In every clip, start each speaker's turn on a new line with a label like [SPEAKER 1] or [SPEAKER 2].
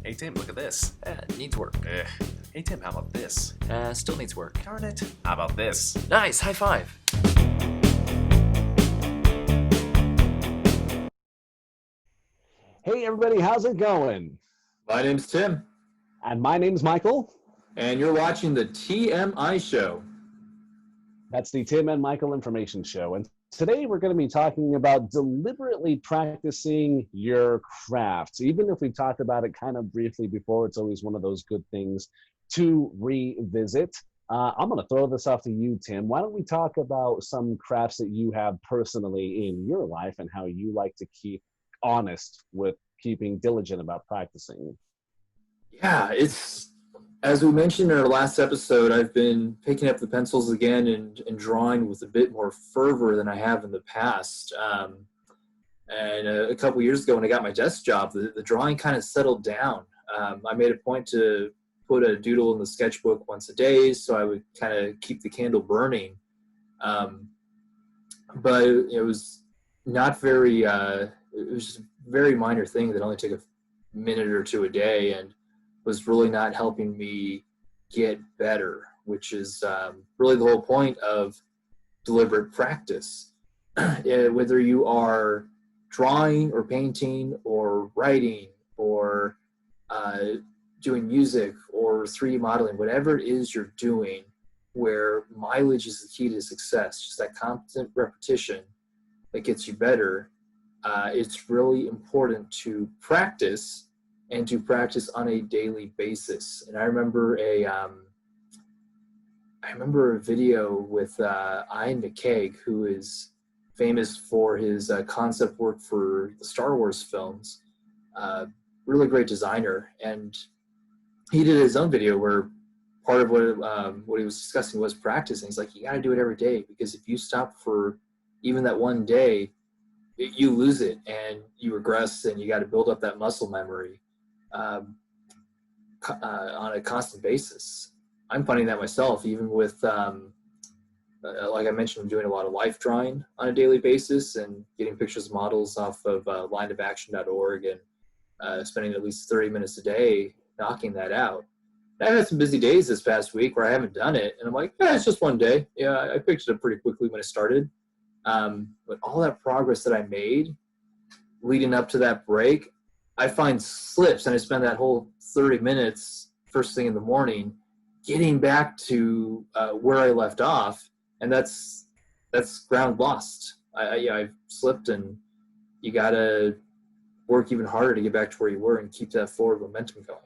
[SPEAKER 1] Hey Tim, look at this.
[SPEAKER 2] Needs work.
[SPEAKER 1] Hey Tim, how about this?
[SPEAKER 2] Still needs work.
[SPEAKER 1] Darn it. How about this?
[SPEAKER 2] Nice, high five.
[SPEAKER 3] Hey everybody, how's it going?
[SPEAKER 4] My name's Tim,
[SPEAKER 3] And my name's Michael.
[SPEAKER 4] and you're watching the TMI show.
[SPEAKER 3] That's the Tim and Michael Information Show. And today we're going to be talking about deliberately practicing your craft. Even if we've talked about it kind of briefly before, it's always one of those good things to revisit. I'm going to throw this off to you, Tim. Why don't we talk about some crafts that you have personally in your life and how you like to keep honest with keeping diligent about practicing?
[SPEAKER 4] Yeah, it's as we mentioned in our last episode, I've been picking up the pencils again and drawing with a bit more fervor than I have in the past. And a couple years ago when I got my desk job, the drawing kind of settled down. I made a point to put a doodle in the sketchbook once a day, so I would kind of keep the candle burning. But it was not very, it was just a very minor thing that only took a minute or two a day and was really not helping me get better, which is really the whole point of deliberate practice. Whether you are drawing or painting or writing or doing music or 3D modeling, whatever it is you're doing, where mileage is the key to success, just that constant repetition that gets you better, it's really important to practice and to practice on a daily basis. And I remember a video with Ian McCaig, who is famous for his concept work for the Star Wars films. Really great designer, and he did his own video where part of what he was discussing was practicing. He's like, you got to do it every day, because if you stop for even that one day, you lose it and you regress, and you got to build up that muscle memory on a constant basis. I'm finding that myself, even with, like I mentioned, I'm doing a lot of life drawing on a daily basis and getting pictures of models off of lineofaction.org and spending at least 30 minutes a day knocking that out. And I've had some busy days this past week where I haven't done it, and I'm like, it's just one day. Yeah, I picked it up pretty quickly when I started. But all that progress that I made leading up to that break, I find slips, and I spend that whole 30 minutes first thing in the morning getting back to where I left off, and that's ground lost. I've slipped, and you got to work even harder to get back to where you were and keep that forward momentum going.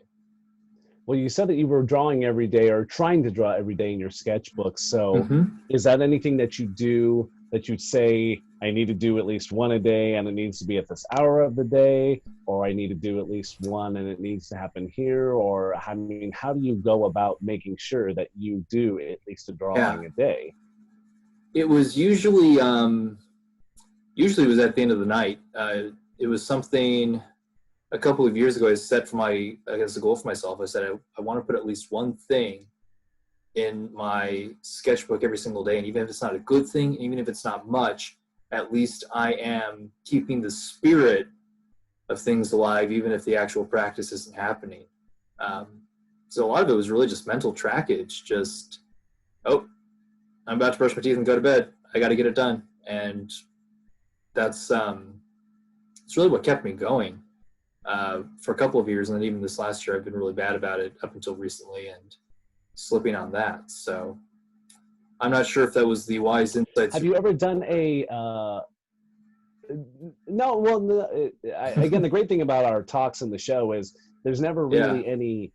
[SPEAKER 3] Well, you said that you were drawing every day or trying to draw every day in your sketchbook. So is that anything that you do that you'd say, I need to do at least one a day and it needs to be at this hour of the day, or I need to do at least one and it needs to happen here? Or I mean, how do you go about making sure that you do at least a drawing a day?
[SPEAKER 4] It was usually it was at the end of the night. It was something a couple of years ago I set for a goal for myself. I said I want to put at least one thing in my sketchbook every single day, and even if it's not a good thing, even if it's not much, at least I am keeping the spirit of things alive, even if the actual practice isn't happening. So a lot of it was really just mental trackage. Just, I'm about to brush my teeth and go to bed. I got to get it done, and that's it's really what kept me going for a couple of years. And then even this last year, I've been really bad about it up until recently, and slipping on that. So I'm not sure if that was the wise insights.
[SPEAKER 3] Have you ever done a again, the great thing about our talks in the show is there's never really any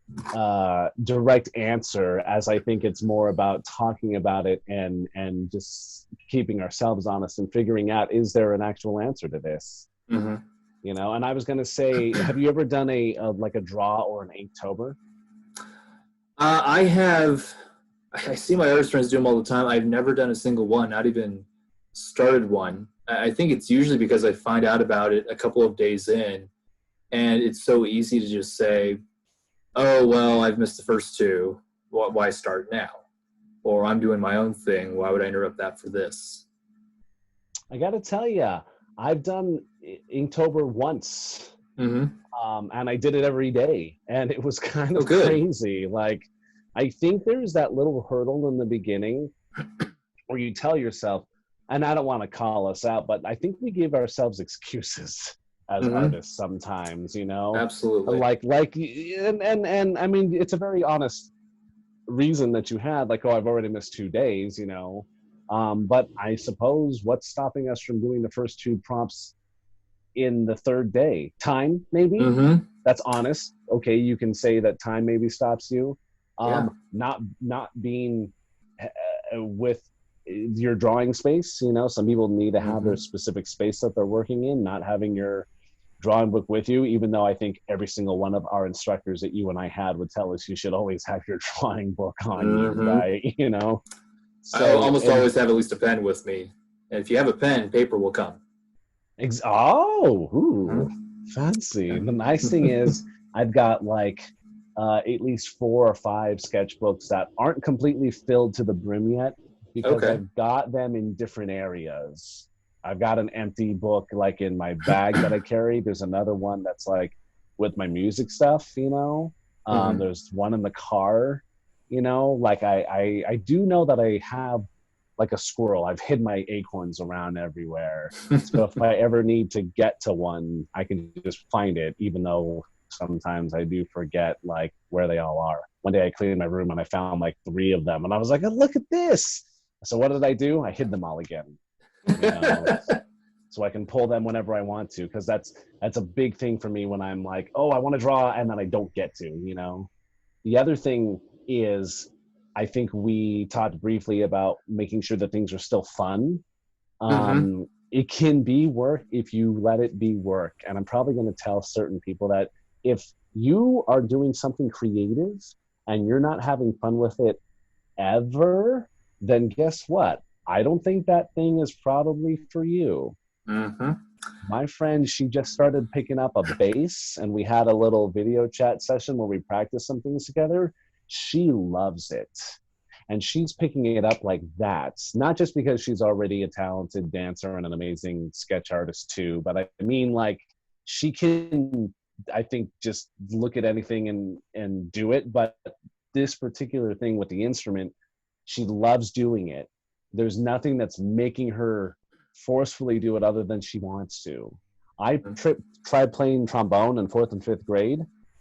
[SPEAKER 3] direct answer, as I think it's more about talking about it and just keeping ourselves honest and figuring out, is there an actual answer to this? You know, and I was going to say, have you ever done a draw or an Inktober?
[SPEAKER 4] I have. I see my artist friends do them all the time. I've never done a single one, not even started one. I think it's usually because I find out about it a couple of days in, and it's so easy to just say, oh, well, I've missed the first two. Why start now? Or I'm doing my own thing. Why would I interrupt that for this?
[SPEAKER 3] I got to tell you, I've done Inktober once.
[SPEAKER 4] Mm-hmm.
[SPEAKER 3] And I did it every day, and it was kind
[SPEAKER 4] Oh,
[SPEAKER 3] of
[SPEAKER 4] good.
[SPEAKER 3] crazy. Like, I think there's that little hurdle in the beginning where you tell yourself, and I don't want to call us out, but I think we give ourselves excuses as
[SPEAKER 4] Mm-hmm.
[SPEAKER 3] artists sometimes, you know,
[SPEAKER 4] Absolutely.
[SPEAKER 3] and I mean, it's a very honest reason that you had, like, oh, I've already missed 2 days, you know. But I suppose what's stopping us from doing the first two prompts in the third day? Time, maybe.
[SPEAKER 4] Mm-hmm.
[SPEAKER 3] That's honest. Okay, you can say that time maybe stops you.
[SPEAKER 4] Yeah.
[SPEAKER 3] Not being with your drawing space. You know, some people need to have their
[SPEAKER 4] Mm-hmm.
[SPEAKER 3] specific space that they're working in. Not having your drawing book with you, even though I think every single one of our instructors that you and I had would tell us you should always have your drawing book on you,
[SPEAKER 4] Mm-hmm.
[SPEAKER 3] right? You know,
[SPEAKER 4] I
[SPEAKER 3] so
[SPEAKER 4] almost always have at least a pen with me. And if you have a pen, paper will come.
[SPEAKER 3] ooh, fancy. The nice thing is I've got like at least 4 or 5 sketchbooks that aren't completely filled to the brim yet because
[SPEAKER 4] Okay.
[SPEAKER 3] I've got them in different areas. I've got an empty book like in my bag that I carry. There's another one that's like with my music stuff, you know.
[SPEAKER 4] Mm-hmm.
[SPEAKER 3] There's one in the car, you know. Like I do know that I have like a squirrel. I've hid my acorns around everywhere. So if I ever need to get to one, I can just find it, even though sometimes I do forget like where they all are. One day I cleaned my room and I found like 3 of them and I was like, oh, look at this. So what did I do? I hid them all again, you know, so I can pull them whenever I want to, because that's a big thing for me when I'm like, oh, I want to draw and then I don't get to, you know. The other thing is, I think we talked briefly about making sure that things are still fun.
[SPEAKER 4] Mm-hmm.
[SPEAKER 3] It can be work if you let it be work. And I'm probably going to tell certain people that if you are doing something creative and you're not having fun with it ever, then guess what? I don't think that thing is probably for you.
[SPEAKER 4] Mm-hmm.
[SPEAKER 3] My friend, she just started picking up a bass, and we had a little video chat session where we practiced some things together. She loves it. And she's picking it up like that, not just because she's already a talented dancer and an amazing sketch artist too, but I mean, like, she can, I think, just look at anything and do it. But this particular thing with the instrument, she loves doing it. There's nothing that's making her forcefully do it other than she wants to. I tried playing trombone in 4th and 5th grade,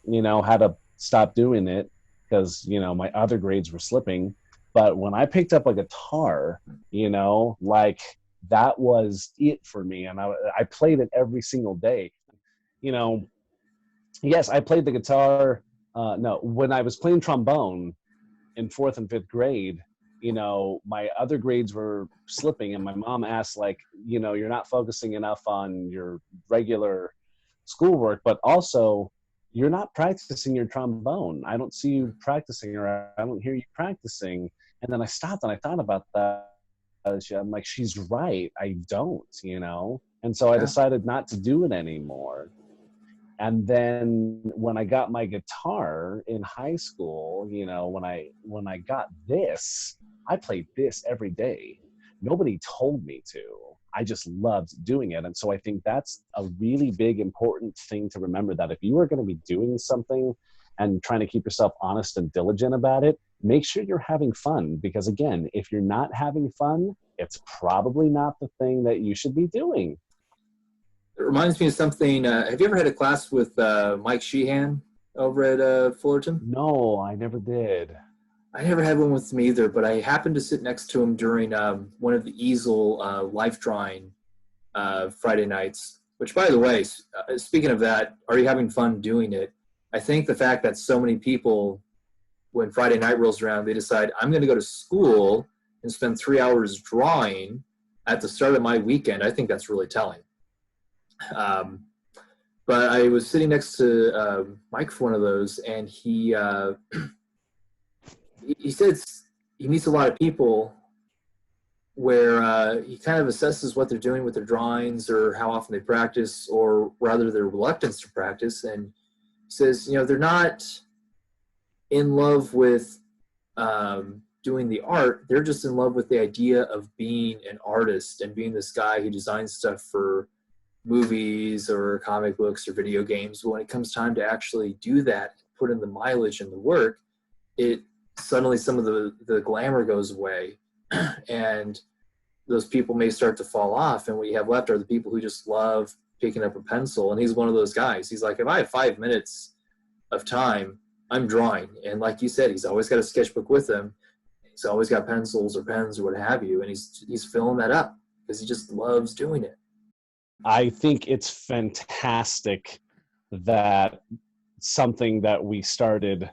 [SPEAKER 3] you know, had to stop doing it because, you know, my other grades were slipping. But when I picked up a guitar, you know, like, that was it for me. And I played it every single day. You know, yes, I played the guitar. No, when I was playing trombone in 4th and 5th grade, you know, my other grades were slipping, and my mom asked, like, you know, you're not focusing enough on your regular schoolwork, but also you're not practicing your trombone. I don't see you practicing, or I don't hear you practicing. And then I stopped and I thought about that. I'm like, she's right. I don't, you know? And so I
[SPEAKER 4] Yeah.
[SPEAKER 3] decided not to do it anymore. And then when I got my guitar in high school, you know, when I got this, I played this every day. Nobody told me to. I just loved doing it. And so I think that's a really big, important thing to remember, that if you are going to be doing something and trying to keep yourself honest and diligent about it, make sure you're having fun. Because again, if you're not having fun, it's probably not the thing that you should be doing.
[SPEAKER 4] It reminds me of something. Have you ever had a class with Mike Sheehan over at Fullerton?
[SPEAKER 3] No, I never did.
[SPEAKER 4] I never had one with me either, but I happened to sit next to him during one of the easel life drawing Friday nights, which, by the way, speaking of that, are you having fun doing it? I think the fact that so many people, when Friday night rolls around, they decide, I'm going to go to school and spend 3 hours drawing at the start of my weekend. I think that's really telling. But I was sitting next to Mike for one of those, and he says he meets a lot of people where he kind of assesses what they're doing with their drawings, or how often they practice, or rather their reluctance to practice. And he says, you know, they're not in love with doing the art. They're just in love with the idea of being an artist and being this guy who designs stuff for movies or comic books or video games. But when it comes time to actually do that, put in the mileage and the work, it suddenly some of the glamour goes away and those people may start to fall off. And what you have left are the people who just love picking up a pencil. And he's one of those guys. He's like, if I have 5 minutes of time, I'm drawing. And like you said, he's always got a sketchbook with him. He's always got pencils or pens or what have you. And he's filling that up because he just loves doing it.
[SPEAKER 3] I think it's fantastic that something that we started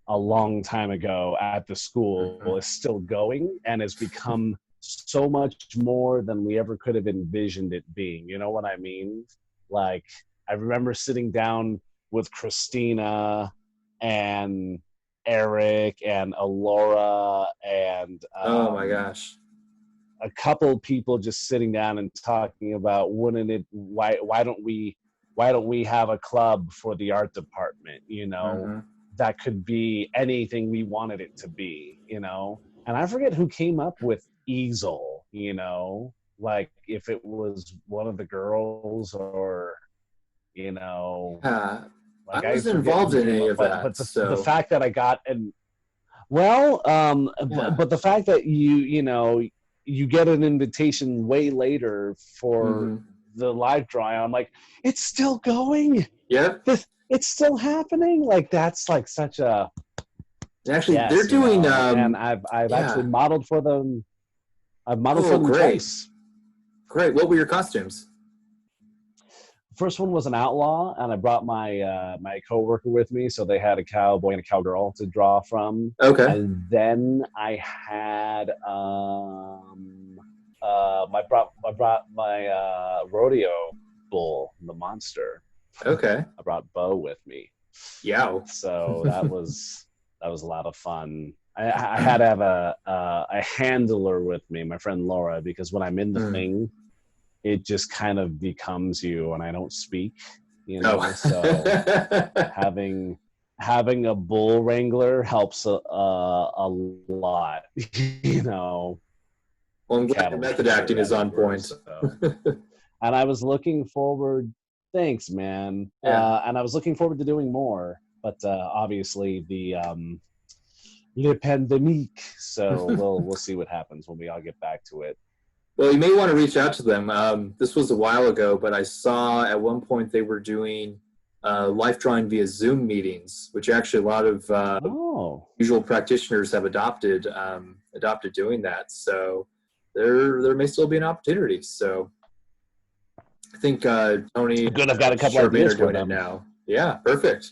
[SPEAKER 3] a long time ago at the school is still going and has become so much more than we ever could have envisioned it being. You know what I mean? Like, I remember sitting down with Christina and Eric and Alora and
[SPEAKER 4] Oh my gosh.
[SPEAKER 3] a couple people just sitting down and talking about why don't we have a club for the art department, you know, that could be anything we wanted it to be, you know. And I forget who came up with easel, you know, like if it was one of the girls or, you know, like
[SPEAKER 4] I wasn't involved in any of that.
[SPEAKER 3] But the fact that I got but the fact that you know, you get an invitation way later for the live drawing, I'm like, it's still going.
[SPEAKER 4] Yep.
[SPEAKER 3] It's still happening. Like, that's like such a.
[SPEAKER 4] Actually, yes, they're doing.
[SPEAKER 3] And I've actually modeled for them. I've modeled for them twice.
[SPEAKER 4] Great. What were your costumes?
[SPEAKER 3] First one was an outlaw, and I brought my my coworker with me, so they had a cowboy and a cowgirl to draw from.
[SPEAKER 4] Okay.
[SPEAKER 3] And then I had I brought my rodeo bull, the monster.
[SPEAKER 4] Okay.
[SPEAKER 3] I brought Bo with me.
[SPEAKER 4] Yeah.
[SPEAKER 3] So that was a lot of fun. I had to have a handler with me, my friend Laura, because when I'm in the thing, it just kind of becomes you, and I don't speak, you know. So having a bull wrangler helps a lot, you know.
[SPEAKER 4] Well, I'm glad the method acting is on point.
[SPEAKER 3] So. And I was looking forward. Thanks, man.
[SPEAKER 4] Yeah.
[SPEAKER 3] And I was looking forward to doing more, but obviously the le pandemic. So we'll see what happens when we all get back to it.
[SPEAKER 4] Well, you may want to reach out to them. This was a while ago, but I saw at one point they were doing life drawing via Zoom meetings, which actually a lot of usual practitioners have adopted doing that. So there may still be an opportunity. So I think Tony
[SPEAKER 3] good. I've got a couple ideas
[SPEAKER 4] for them now. Yeah, perfect.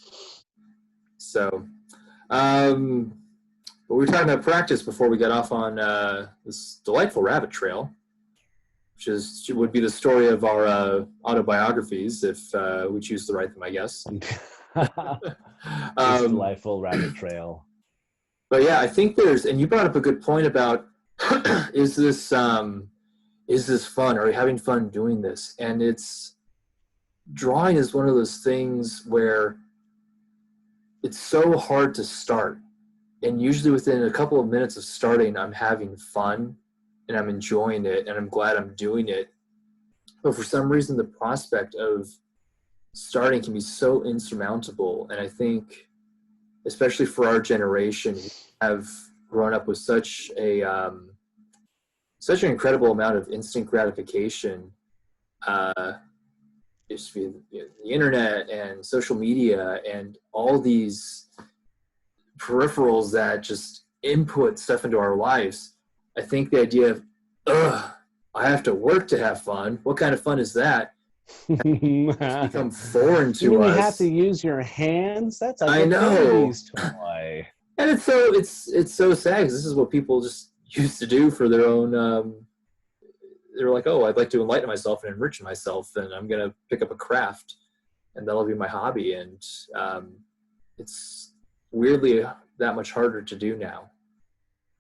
[SPEAKER 4] So, but we were talking about practice before we got off on this delightful rabbit trail, which would be the story of our autobiographies if we choose to write them, I guess.
[SPEAKER 3] Delightful rabbit trail.
[SPEAKER 4] But yeah, I think and you brought up a good point about is this fun? Are you having fun doing this? And drawing is one of those things where it's so hard to start. And usually within a couple of minutes of starting, I'm having fun and I'm enjoying it and I'm glad I'm doing it. But for some reason, the prospect of starting can be so insurmountable. And I think, especially for our generation, we have grown up with such an incredible amount of instant gratification, just via the internet and social media and all these peripherals that just input stuff into our lives. I think the idea of, I have to work to have fun. What kind of fun is that? It's become foreign to us.
[SPEAKER 3] You have to use your hands? That's a baby's toy.
[SPEAKER 4] And it's so sad because this is what people just used to do for their own. They're like, oh, I'd like to enlighten myself and enrich myself, and I'm gonna pick up a craft, and that'll be my hobby. And it's weirdly that much harder to do now.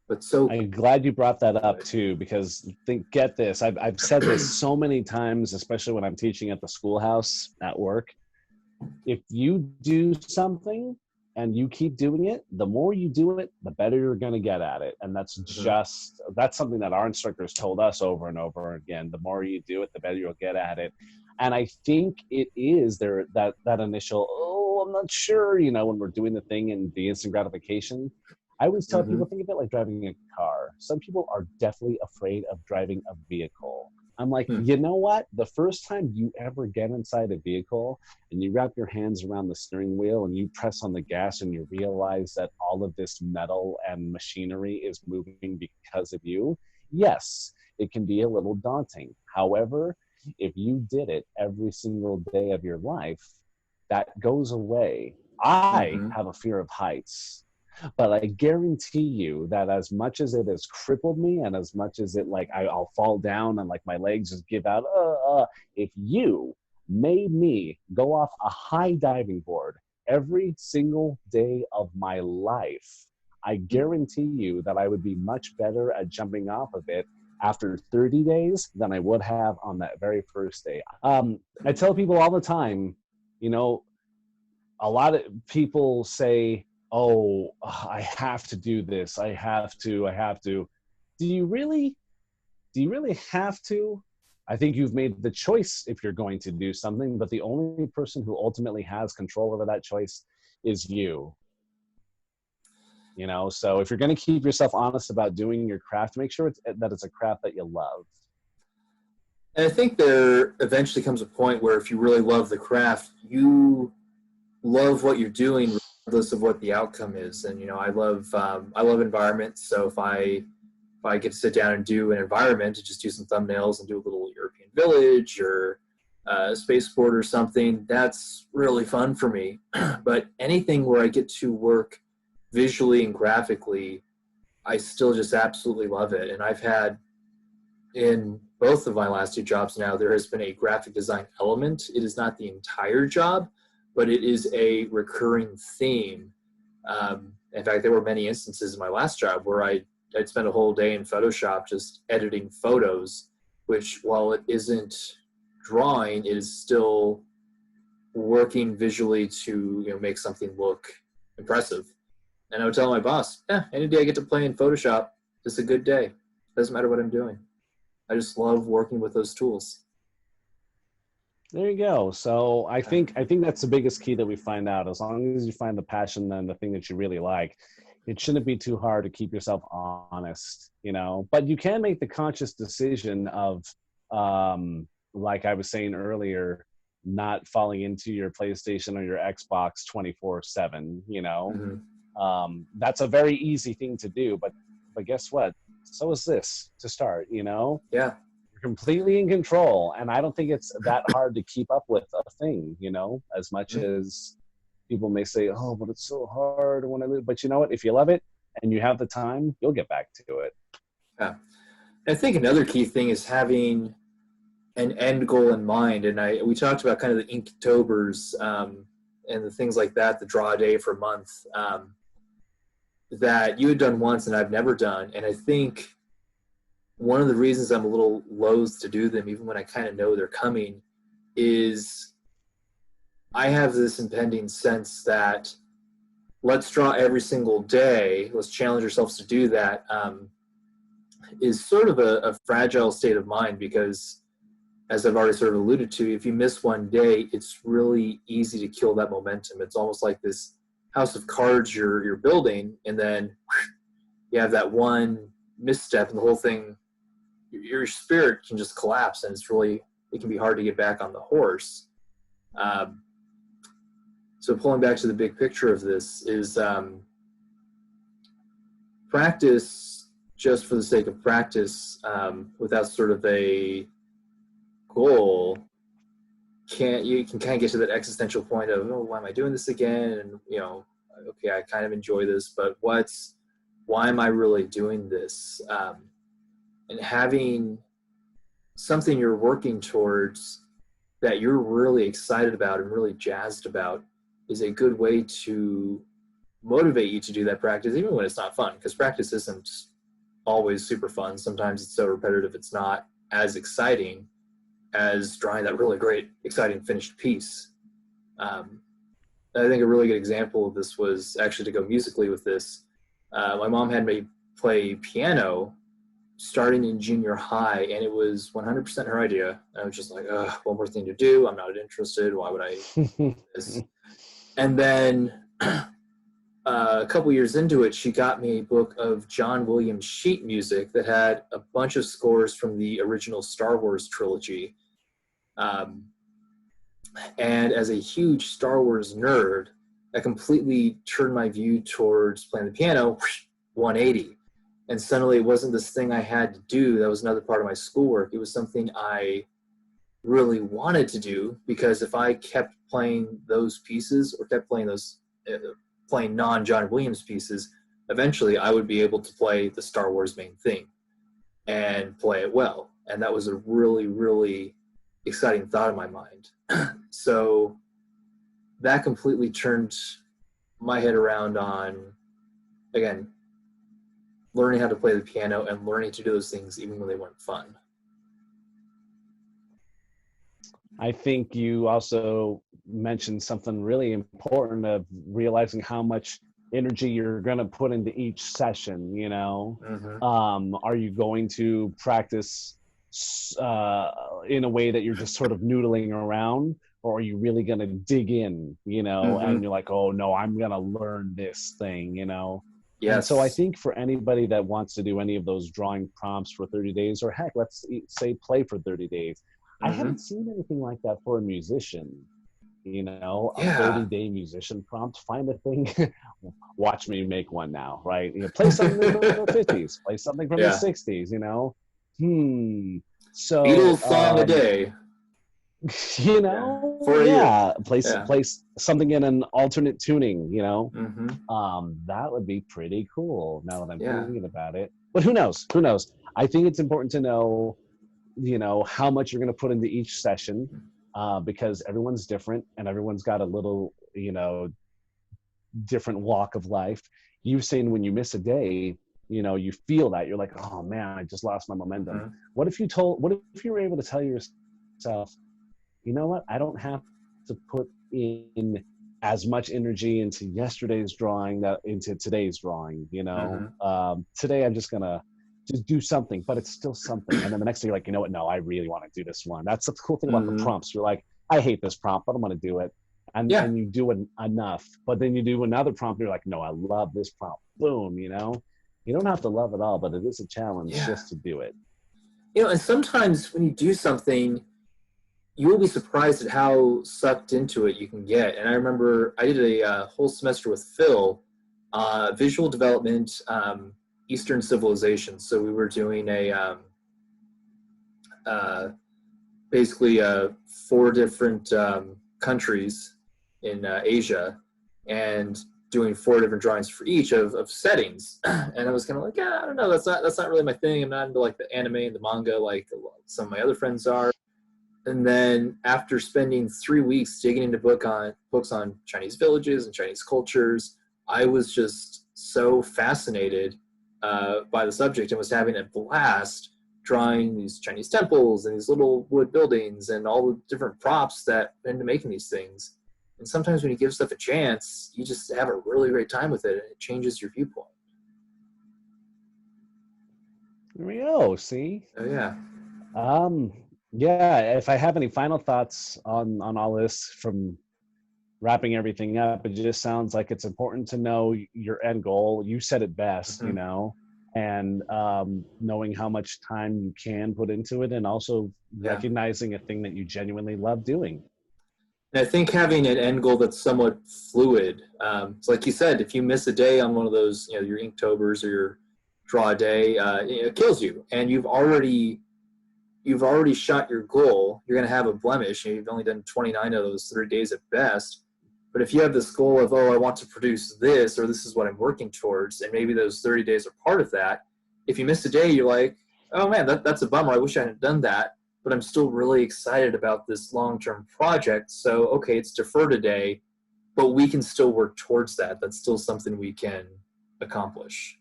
[SPEAKER 4] But
[SPEAKER 3] I'm glad you brought that up too, because get this. I've said this so many times, especially when I'm teaching at the schoolhouse at work. If you do something and you keep doing it, the more you do it, the better you're going to get at it. And that's that's something that our instructors told us over and over again. The more you do it, the better you'll get at it. And I think it is there that initial, oh, I'm not sure, when we're doing the thing and the instant gratification. I always tell
[SPEAKER 4] Mm-hmm.
[SPEAKER 3] people, think of it like driving a car. Some people are definitely afraid of driving a vehicle. I'm like, you know what? The first time you ever get inside a vehicle and you wrap your hands around the steering wheel and you press on the gas and you realize that all of this metal and machinery is moving because of you, yes, it can be a little daunting. However, if you did it every single day of your life, that goes away. I
[SPEAKER 4] Mm-hmm.
[SPEAKER 3] have a fear of heights. But I guarantee you that as much as it has crippled me and as much as it like I'll fall down and like my legs just give out, if you made me go off a high diving board every single day of my life, I guarantee you that I would be much better at jumping off of it after 30 days than I would have on that very first day. I tell people all the time, a lot of people say, oh, I have to do this. I have to. Do you really have to? I think you've made the choice if you're going to do something, but the only person who ultimately has control over that choice is you. So if you're going to keep yourself honest about doing your craft, make sure that it's a craft that you love.
[SPEAKER 4] And I think there eventually comes a point where if you really love the craft, you love what you're doing regardless of what the outcome is. And I love environments. So if I get to sit down and do an environment, to just do some thumbnails and do a little European village or a spaceport or something, that's really fun for me. But anything where I get to work visually and graphically, I still just absolutely love it. And I've had, in both of my last two jobs now, there has been a graphic design element. It is not the entire job, but it is a recurring theme. In fact, there were many instances in my last job where I'd spend a whole day in Photoshop just editing photos, which, while it isn't drawing, it is still working visually to make something look impressive. And I would tell my boss, any day I get to play in Photoshop, it's a good day. Doesn't matter what I'm doing. I just love working with those tools.
[SPEAKER 3] There you go. So I think that's the biggest key that we find out. As long as you find the passion and the thing that you really like, it shouldn't be too hard to keep yourself honest, But you can make the conscious decision of, like I was saying earlier, not falling into your PlayStation or your Xbox 24/7. That's a very easy thing to do. But guess what? So is this to start.
[SPEAKER 4] Yeah.
[SPEAKER 3] You're completely in control, and I don't think it's that hard to keep up with a thing, as much as people may say, oh, but it's so hard when I live. But you know what? If you love it and you have the time, you'll get back to it.
[SPEAKER 4] Yeah. I think another key thing is having an end goal in mind. And we talked about kind of the Inktobers and the things like that, the draw a day for a month, that you had done once and I've never done. And I think one of the reasons I'm a little loath to do them, even when I kind of know they're coming, is I have this impending sense that let's draw every single day, let's challenge ourselves to do that, is sort of a fragile state of mind, because as I've already sort of alluded to, if you miss one day, it's really easy to kill that momentum. It's almost like this house of cards you're building, and then you have that one misstep and the whole thing, your spirit can just collapse, and it can be hard to get back on the horse. So pulling back to the big picture of this is practice just for the sake of practice, without sort of a goal. You can kind of get to that existential point of, oh, why am I doing this again? And okay, I kind of enjoy this, but why am I really doing this? And having something you're working towards that you're really excited about and really jazzed about is a good way to motivate you to do that practice, even when it's not fun, because practice isn't always super fun. Sometimes it's so repetitive it's not as exciting as drawing that really great, exciting finished piece. I think a really good example of this was, actually, to go musically with this, my mom had me play piano starting in junior high, and it was 100% her idea. And I was just like, ugh, one more thing to do. I'm not interested. Why would I do this? And then a couple years into it, she got me a book of John Williams sheet music that had a bunch of scores from the original Star Wars trilogy. And as a huge Star Wars nerd, that completely turned my view towards playing the piano 180. And suddenly it wasn't this thing I had to do. That was another part of my schoolwork. It was something I really wanted to do, because if I kept playing those pieces or kept playing those playing non-John Williams pieces, eventually I would be able to play the Star Wars main theme and play it well. And that was a really, really exciting thought in my mind. So that completely turned my head around on, again, learning how to play the piano and learning to do those things even when they weren't fun.
[SPEAKER 3] I think you also mentioned something really important of realizing how much energy you're going to put into each session, you know. Are you going to practice in a way that you're just sort of noodling around, or are you really going to dig in, you know, and you're like, oh no, I'm going to learn this thing, you know.
[SPEAKER 4] Yes.
[SPEAKER 3] And so I think for anybody that wants to do any of those drawing prompts for 30 days, or heck, let's say play for 30 days, I haven't seen anything like that for a musician, you know, a 30-day musician prompt. Find a thing. Watch me make one now, right? You know, play something from the 50s, play something from the 60s, you know. So
[SPEAKER 4] Beatles song a day.
[SPEAKER 3] You know, play something in an alternate tuning, you know. That would be pretty cool now that I'm thinking about it. But who knows? Who knows? I think it's important to know, you know, how much you're going to put into each session, because everyone's different and everyone's got a little, you know, different walk of life. You've seen when you miss a day, you know, you feel that you're like, oh man, I just lost my momentum. What if you were able to tell yourself, you know what, I don't have to put in as much energy into yesterday's drawing that into today's drawing, you know. Today I'm just gonna just do something, but it's still something. And then the next day you're like, you know what, no, I really want to do this one. That's the cool thing about the prompts. You're like, I hate this prompt, but I'm gonna do it. And you do it enough, but then you do another prompt, you're like, no, I love this prompt. Boom, you know. You don't have to love it all, but it is a challenge just to do it.
[SPEAKER 4] You know, and sometimes when you do something, you will be surprised at how sucked into it you can get. And I remember I did a whole semester with Phil, visual development, Eastern civilization. So we were doing basically 4 different countries in Asia, and doing 4 different drawings for each of settings. And I was kind of like, I don't know, that's not really my thing. I'm not into like the anime and the manga like some of my other friends are. And then after spending 3 weeks digging into books on Chinese villages and Chinese cultures, I was just so fascinated by the subject and was having a blast drawing these Chinese temples and these little wood buildings and all the different props that went into making these things. And sometimes when you give stuff a chance, you just have a really great time with it, and it changes your viewpoint.
[SPEAKER 3] There we go. See?
[SPEAKER 4] Oh, yeah.
[SPEAKER 3] Yeah, if I have any final thoughts on all this from wrapping everything up, it just sounds like it's important to know your end goal. You said it best, you know, and knowing how much time you can put into it, and also recognizing a thing that you genuinely love doing.
[SPEAKER 4] And I think having an end goal that's somewhat fluid. So like you said, if you miss a day on one of those, you know, your Inktober's or your draw a day, it kills you. And you've already shot your goal. You're going to have a blemish. You've only done 29 of those 30 days at best. But if you have this goal of, oh, I want to produce this, or this is what I'm working towards, and maybe those 30 days are part of that, if you miss a day, you're like, oh man, that's a bummer. I wish I hadn't done that. But I'm still really excited about this long-term project. So, okay, it's deferred a day, but we can still work towards that. That's still something we can accomplish.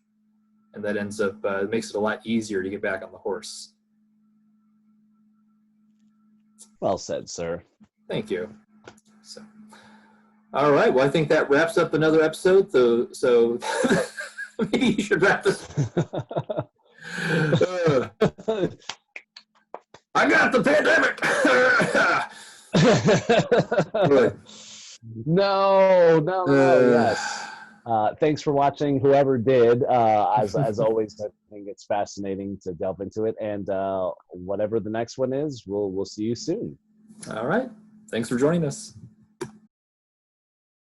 [SPEAKER 4] And that ends up, makes it a lot easier to get back on the horse.
[SPEAKER 3] Well said, sir.
[SPEAKER 4] Thank you. So, all right. Well, I think that wraps up another episode. So maybe you should wrap this. I got the pandemic.
[SPEAKER 3] No, yes. Thanks for watching, whoever did. As always, I think it's fascinating to delve into it. And whatever the next one is, we'll see you soon.
[SPEAKER 4] All right. Thanks for joining us.